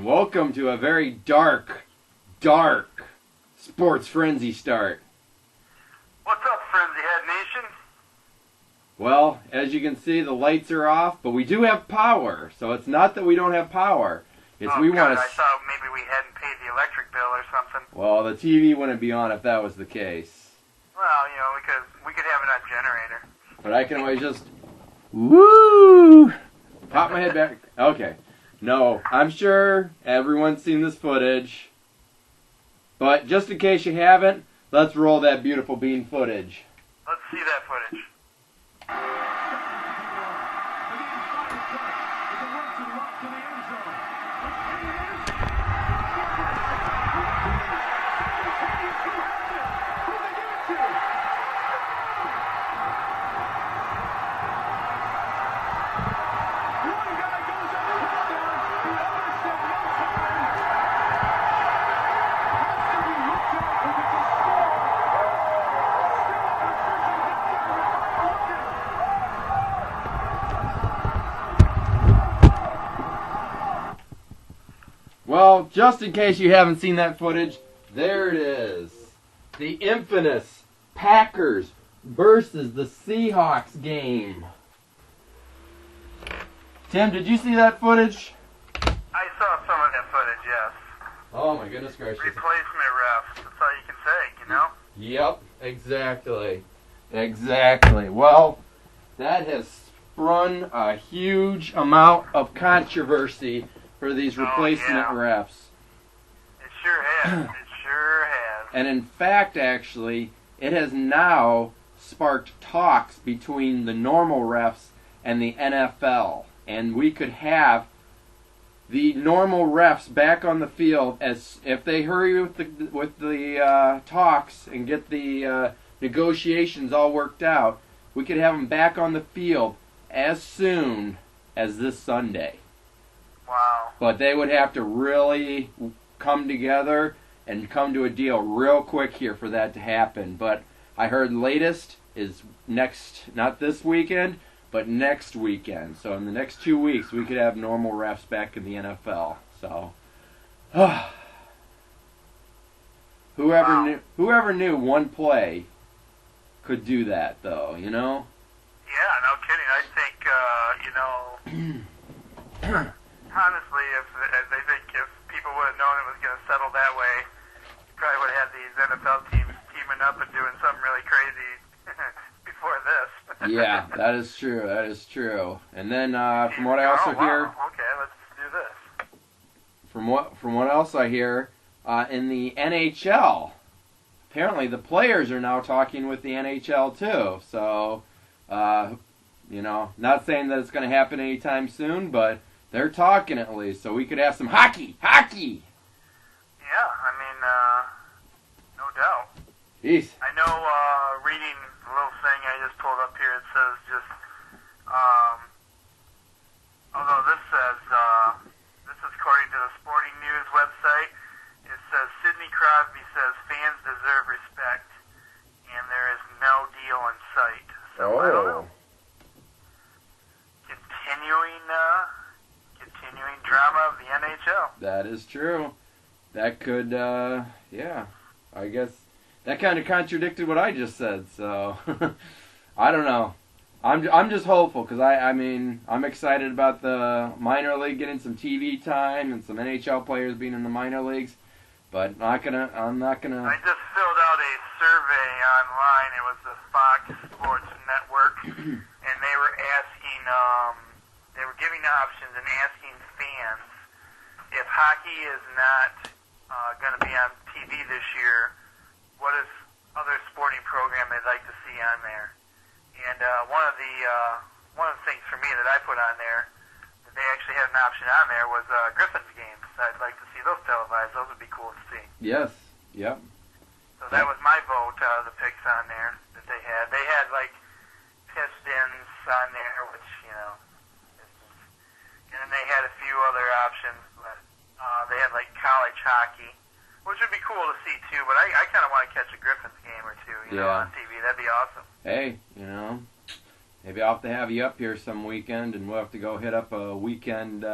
and welcome to a very dark sports frenzy start. What's up, Frenzy Head Nation? Well, as you can see, the lights are off, but we do have power, so it's not that we don't have power. It's we want to. I thought maybe we hadn't paid the electric bill or something. Well, the TV wouldn't be on if that was the case. Well, you know, we could have it on generator. But I can always just pop my head back. Okay. No, I'm sure everyone's seen this footage. But just in case you haven't, let's roll that beautiful bean footage. Let's see that footage. Well, just in case you haven't seen that footage, there it is. The infamous Packers versus the Seahawks game. Tim, did you see that footage? I saw some of that footage, yes. Oh my goodness gracious. Replacement refs, that's all you can say, you know? Yep, exactly. Exactly. Well, that has sprung a huge amount of controversy for these replacement refs. It sure has. It sure has. And in fact, actually, it has now sparked talks between the normal refs and the NFL. And we could have the normal refs back on the field as if they hurry with the talks and get the negotiations all worked out. We could have them back on the field as soon as this Sunday. Wow. But they would have to really come together and come to a deal real quick here for that to happen. But I heard latest is not this weekend, but next weekend. So in the next 2 weeks, we could have normal refs back in the NFL. So, whoever knew one play could do that, though, you know? Yeah, no kidding. I think, honestly, if people would have known it was going to settle that way, you probably would have had these NFL teams teaming up and doing something really crazy before this. Yeah, that is true. That is true. And then from what I also hear, okay, let's do this. From what else I hear, in the NHL, apparently the players are now talking with the NHL too. So, not saying that it's going to happen anytime soon, but they're talking at least. So we could have some hockey. Yeah, I mean, no doubt. Jeez. I know, reading a little thing I just pulled up here, it says just, although this is according to the Sporting News website, it says Sidney Crosby says fans deserve respect, and there is no deal in sight. So I don't know. Continuing drama of the NHL. That is true. That could, I guess that kind of contradicted what I just said. So I don't know. I'm just hopeful because I'm excited about the minor league getting some TV time and some NHL players being in the minor leagues. But I'm not gonna. I just filled out a survey online. It was the Fox Sports Network, and they were asking, they were giving options and asking fans if hockey is not going to be on TV this year, what is other sporting program they'd like to see on there. And one of the things for me that I put on there, that they actually had an option on there, was Griffins games. I'd like to see those televised. Those would be cool to see. Yes. Yep. So that was my vote out of the picks on there that they had. They had like Pistons on there, which, and then they had a few other options, but they had like college hockey, which would be cool to see too. But I kind of want to catch a Griffins game or two, on TV. That'd be awesome. Hey, maybe I'll have to have you up here some weekend, and we'll have to go hit up a weekend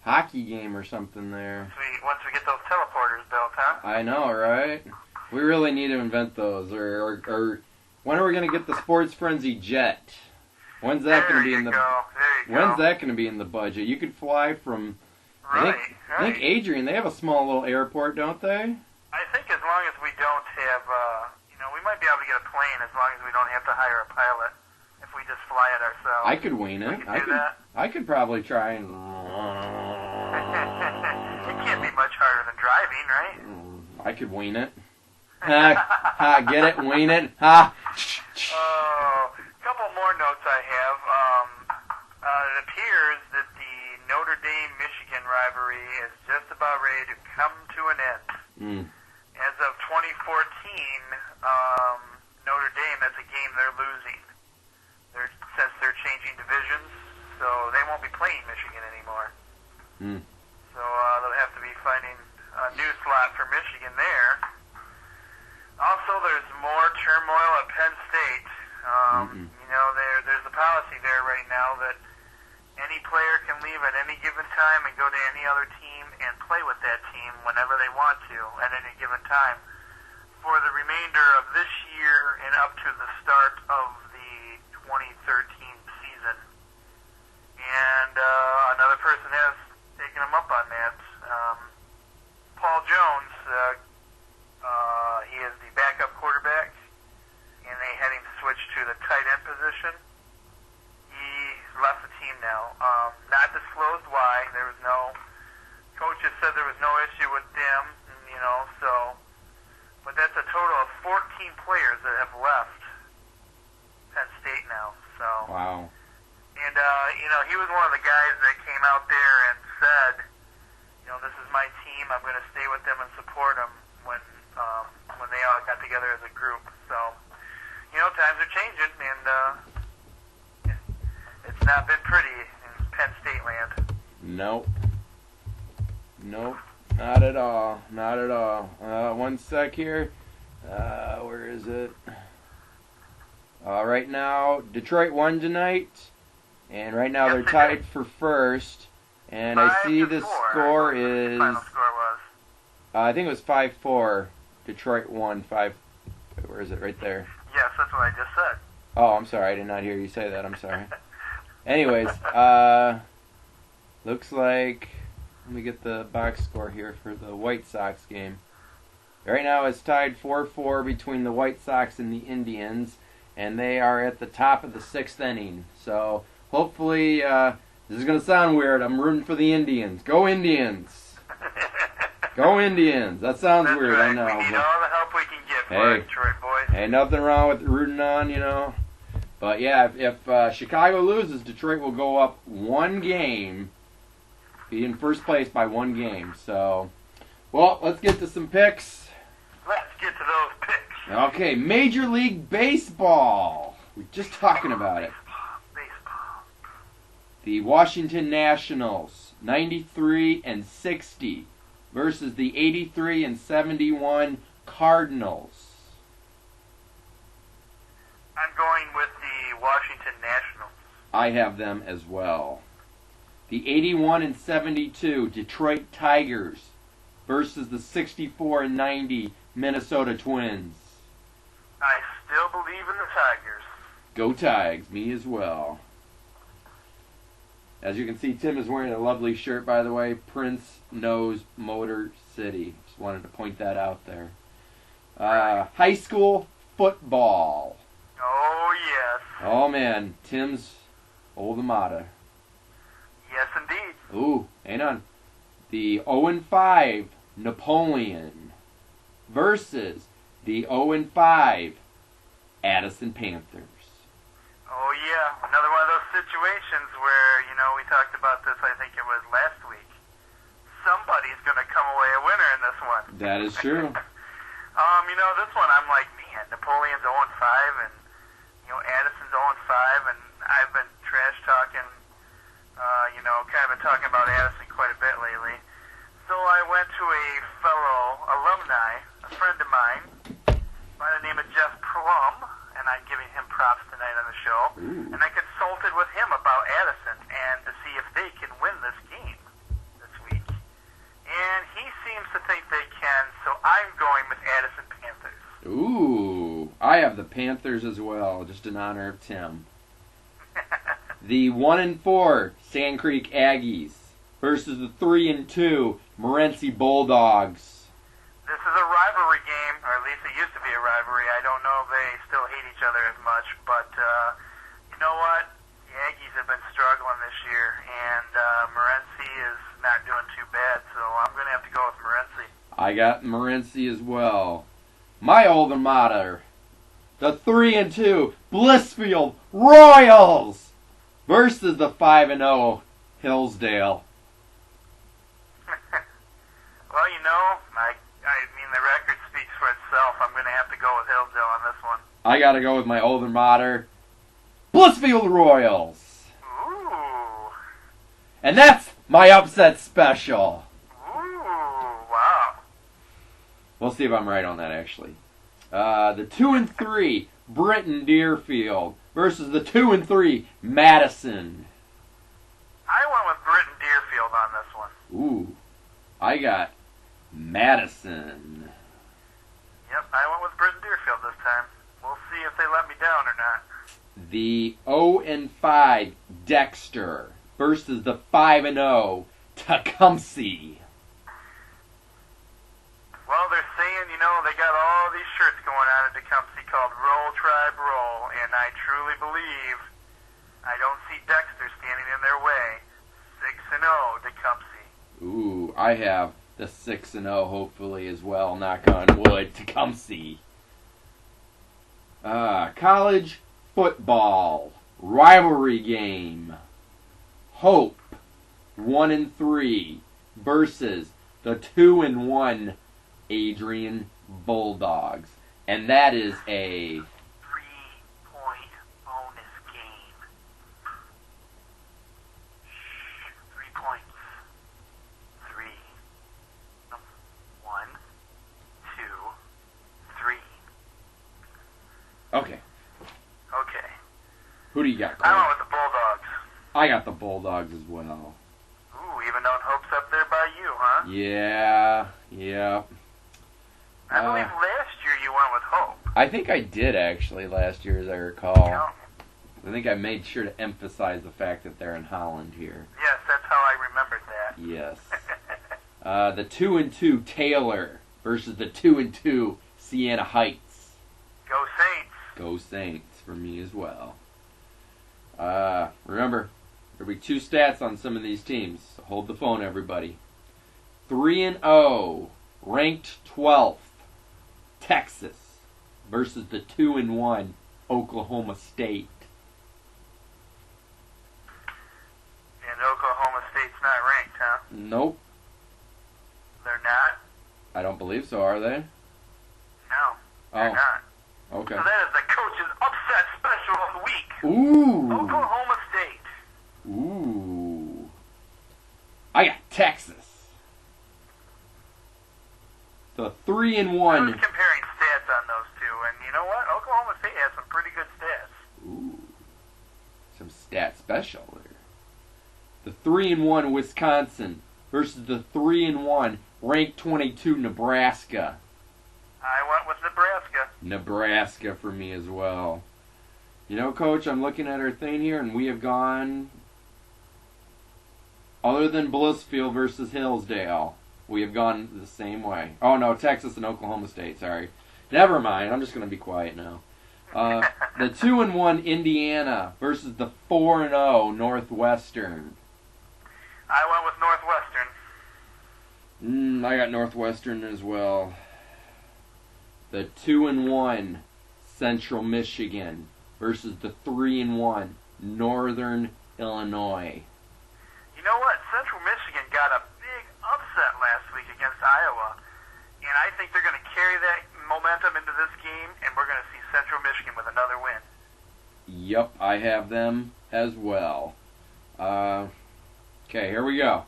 hockey game or something there. Once we get those teleporters built, huh? I know, right? We really need to invent those. Or when are we going to get the Sports Frenzy jet? When's that going to be in the? When's that going to be in the budget? You could fly from. I think Adrian. They have a small little airport, don't they? I think as long as we don't have, we might be able to get a plane as long as we don't have to hire a pilot. If we just fly it ourselves. I could wing it. I could probably try and. It can't be much harder than driving, right? I could wing it. Get it? Wing it? Ha! Couple more notes I have. It appears that the Notre Dame-Michigan rivalry is just about ready to come to an end. As of 2014, Notre Dame, that's a game they're losing. Since they're changing divisions, so they won't be playing Michigan anymore. So they'll have to be finding a new slot for Michigan there. Also, there's more turmoil at Penn State. There's a policy there right now that any player can leave at any given time and go to any other team and play with that team whenever they want to at any given time for the remainder of this year and up to the start of the 2013 season. And another person has taken him up on that. Paul Jones, he is the backup quarterback, and they had him switch to the tight end position. He left the team now. Not disclosed why. Coaches said there was no issue with them, but that's a total of 14 players that have left Penn State now. So. Wow. And, he was one of the guys that came out there and said, this is my team. I'm going to stay with them and support them when they all got together as a group. So, times are changing, and it's not been pretty in Penn State land. Nope, not at all. Not at all. One sec here. Where is it? Right now, Detroit won tonight, and right now they're tied for first. And I see the score is. Final score was. I think it was 5-4. Detroit won 5. Where is it? Right there. Yes, that's what I just said. Oh, I'm sorry. I did not hear you say that. I'm sorry. Anyways, looks like. Let me get the box score here for the White Sox game. Right now it's tied 4-4 between the White Sox and the Indians, and they are at the top of the 6th inning. So hopefully, this is going to sound weird. I'm rooting for the Indians. Go Indians! Go Indians! That sounds That's weird, right. I know. We need all the help we can get for it, Detroit boys. Hey, nothing wrong with rooting on, But yeah, if Chicago loses, Detroit will go up one game, be in first place by one game. So, well, let's get to some picks. Let's get to those picks. Okay, Major League Baseball. We're just talking about it. Baseball. The Washington Nationals, 93-60, versus the 83-71 Cardinals. I'm going with the Washington Nationals. I have them as well. The 81-72 Detroit Tigers versus the 64-90 Minnesota Twins. I still believe in the Tigers. Go Tigers, me as well. As you can see, Tim is wearing a lovely shirt, by the way. Prince knows Motor City. Just wanted to point that out there. High school football. Oh, yes. Oh, man. Tim's old Amada. Yes, indeed. Ooh, hang on. The 0-5 Napoleon versus the 0-5 Addison Panthers. Oh, yeah. Another one of those situations where, we talked about this, I think it was last week. Somebody's going to come away a winner in this one. That is true. This one I'm like, man, Napoleon's 0-5 and, Addison's 0-5, and I've been trash talking, kind of been talking about Addison quite a bit lately. So I went to a fellow alumni, a friend of mine, by the name of Jeff Plum, and I'm giving him props tonight on the show. Ooh. And I consulted with him about Addison and to see if they can win this game, this the Panthers as well, just in honor of Tim. The 1-4 Sand Creek Aggies versus the 3-2 Morenci Bulldogs. This is a rivalry game, or at least it used to be a rivalry. I don't know if they still hate each other as much, but you know what? The Aggies have been struggling this year, and Morenci is not doing too bad, so I'm going to have to go with Morenci. I got Morenci as well. My alma mater, the 3-2 Blissfield Royals versus the 5-0 Hillsdale. Well, you know, I mean, the record speaks for itself. I'm going to have to go with Hillsdale on this one. I got to go with my alma mater, Blissfield Royals. Ooh. And that's my upset special. Ooh, wow. We'll see if I'm right on that, actually. The 2-3 Britton Deerfield versus the 2-3 Madison. I went with Britton Deerfield on this one. Ooh, I got Madison. Yep, I went with Britton Deerfield this time. We'll see if they let me down or not. The 0-5 Dexter versus the 5-0 Tecumseh. Well, they're saying, you know, they got all these shirts going on at Tecumseh called Roll Tribe Roll, and I truly believe I don't see Dexter standing in their way. 6-0 Tecumseh. Ooh, I have the 6-0 hopefully as well, knock on wood, Tecumseh. College football rivalry game. Hope 1-3 versus the 2-1 Adrian Bulldogs. And that is a 3-point bonus game. 3 points. 3. 1, 2, 3. okay. Okay. Who do you got, I Cole? went with the Bulldogs. I got the Bulldogs as well. Ooh, even though Hope's up there by you, huh? Yeah. I believe last year you went with Hope. I think I did actually last year, as I recall. Yeah. I think I made sure to emphasize the fact that they're in Holland here. Yes, that's how I remembered that. Yes. The 2-2 Taylor versus the 2-2 Siena Heights. Go Saints. Go Saints for me as well. Remember, there'll be 2 stats on some of these teams. So hold the phone, everybody. 3-0, ranked 12th, Texas versus the 2-1 Oklahoma State. And Oklahoma State's not ranked, huh? Nope, They're not? I don't believe so. Are they? No, they're Oh, not. okay. So that is the coach's upset special of the week. Ooh. Oklahoma State. Ooh. I got Texas. The 3-1. I was comparing stats on those two, and you know what? Oklahoma State has some pretty good stats. Ooh. Some stat special there. The 3-1 Wisconsin versus the 3-1 ranked 22 Nebraska. I went with Nebraska. Nebraska for me as well. You know, Coach, I'm looking at our thing here, and we have gone, other than Blissfield versus Hillsdale, we have gone the same way. Oh, no, Texas and Oklahoma State, sorry. Never mind, I'm just going to be quiet now. The 2-1 Indiana versus the 4-0 Northwestern. I went with Northwestern. I got Northwestern as well. The 2-1 Central Michigan versus the 3-1 Northern Illinois. You know what? Central Michigan got a big upset last week against Iowa, and I think they're going to carry that momentum into this game, and we're going to see Central Michigan with another win. Yep, I have them as well. Okay, here we go.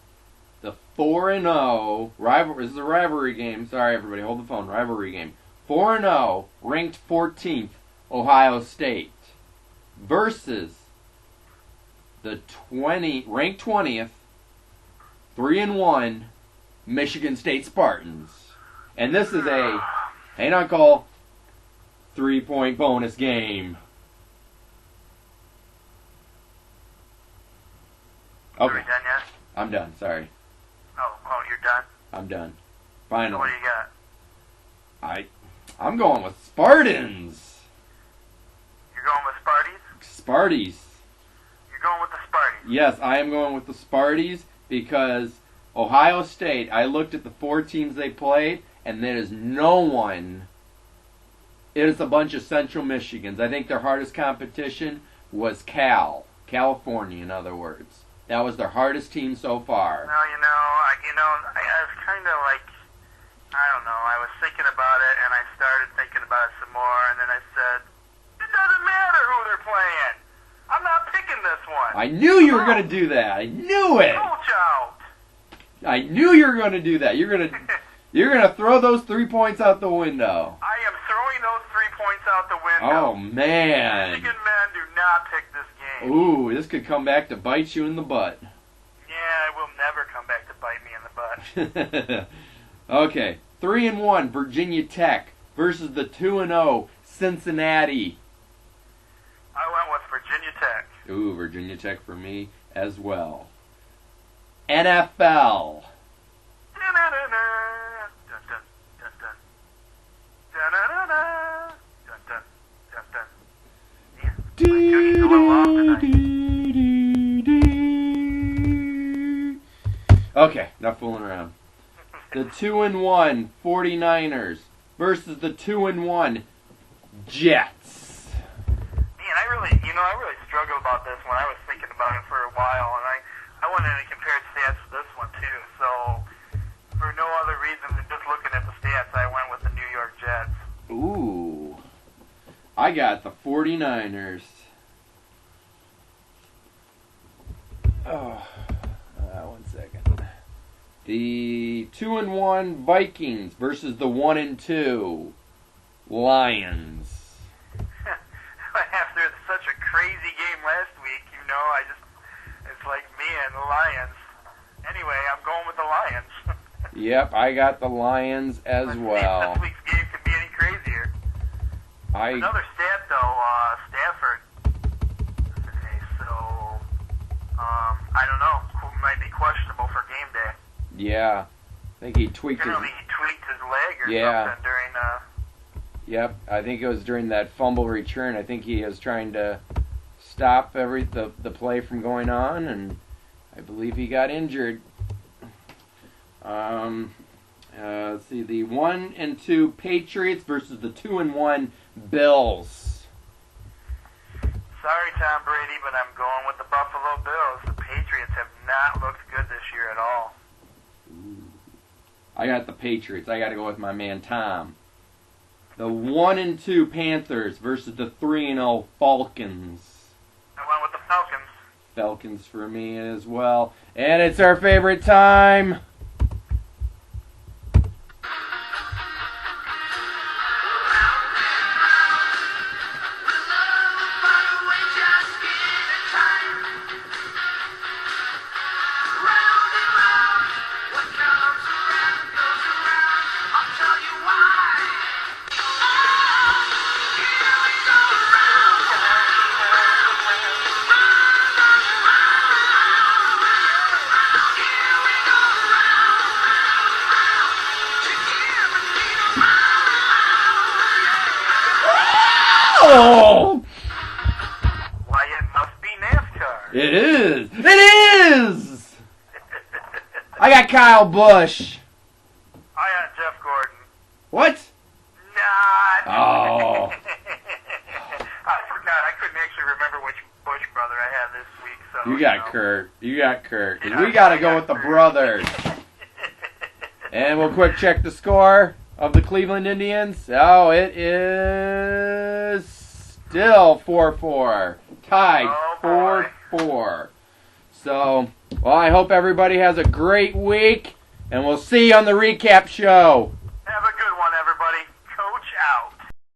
The 4-0 rivalry. This is a rivalry game. Sorry, everybody, hold the phone. Rivalry game. 4-0, ranked 14th, Ohio State versus the ranked 20th, 3-1 Michigan State Spartans. And this is a, hang on, Cole, 3-point bonus game. Are we Okay, done yet? I'm done. Sorry, Oh, you're done? I'm done. So Finally, what do you got? I'm going with Spartans. You're going with Sparties? Sparties. You're going with the Sparties. Yes, I am going with the Sparties because Ohio State, I looked at the 4 teams they played, and there is no one. It is a bunch of Central Michigans. I think their hardest competition was California, in other words. That was their hardest team so far. Well, I was kind of like, I don't know, I was thinking about it, and I started thinking about it some more, and then I said, it doesn't matter who they're playing. I'm not picking this one. I knew you were going to do that. I knew it. Coach out. I knew you were going to do that. You're going to throw those 3 points out the window. I am throwing those 3 points out the window. Oh, man. Michigan men do not pick this game. Ooh, this could come back to bite you in the butt. Yeah, it will never come back to bite me in the butt. Okay, 3-1 Virginia Tech versus the 2-0 Cincinnati. I went with Virginia Tech. Ooh, Virginia Tech for me as well. NFL. Da-na-na-na. Dun, dun, dun, dun. Da-na-na-na. Dun, dun, dun, dun. Yeah, my tune's a little off tonight. Okay, not fooling around. The 2-1 49ers versus the 2-1 Jets. Man, I really struggled about this one. I was thinking about it for a while, and I wanted to compare stats to this one too. So, for no other reason than just looking at the stats, I went with the New York Jets. Ooh. I got the 49ers. Oh, 1 second. The 2-1 Vikings versus the 1-2 Lions. After such a crazy game last week, it's like me and the Lions. Anyway, I'm going with the Lions. Yep, I got the Lions as Let's see if well. this week's game can be any crazier. Another stat, though, Stafford today, so I don't know. Might be questionable for game day. Yeah, I think he tweaked his... Apparently he tweaked his leg or something during... Yep, I think it was during that fumble return. I think he was trying to stop the play from going on, and I believe he got injured. Let's see, the 1-2 Patriots versus the 2-1 Bills. Sorry, Tom Brady, but I'm going with the Buffalo Bills. The Patriots have not looked good this year at all. I got the Patriots. I got to go with my man Tom. The 1-2 Panthers versus the 3-0 Falcons. I went with the Falcons. Falcons for me as well. And it's our favorite time. Oh! Why, it must be NASCAR. It is! It is! I got Kyle Busch. I got Jeff Gordon. What? Not. Oh. I forgot. I couldn't actually remember which Bush brother I had this week. So You got Kurt. You got Kurt. 'Cause Yeah, we got to I go got with the Kurt. brothers. And we'll quick check the score of the Cleveland Indians. Oh, it is still 4-4. Tied Oh, boy. 4-4. So, well, I hope everybody has a great week, and we'll see you on the recap show.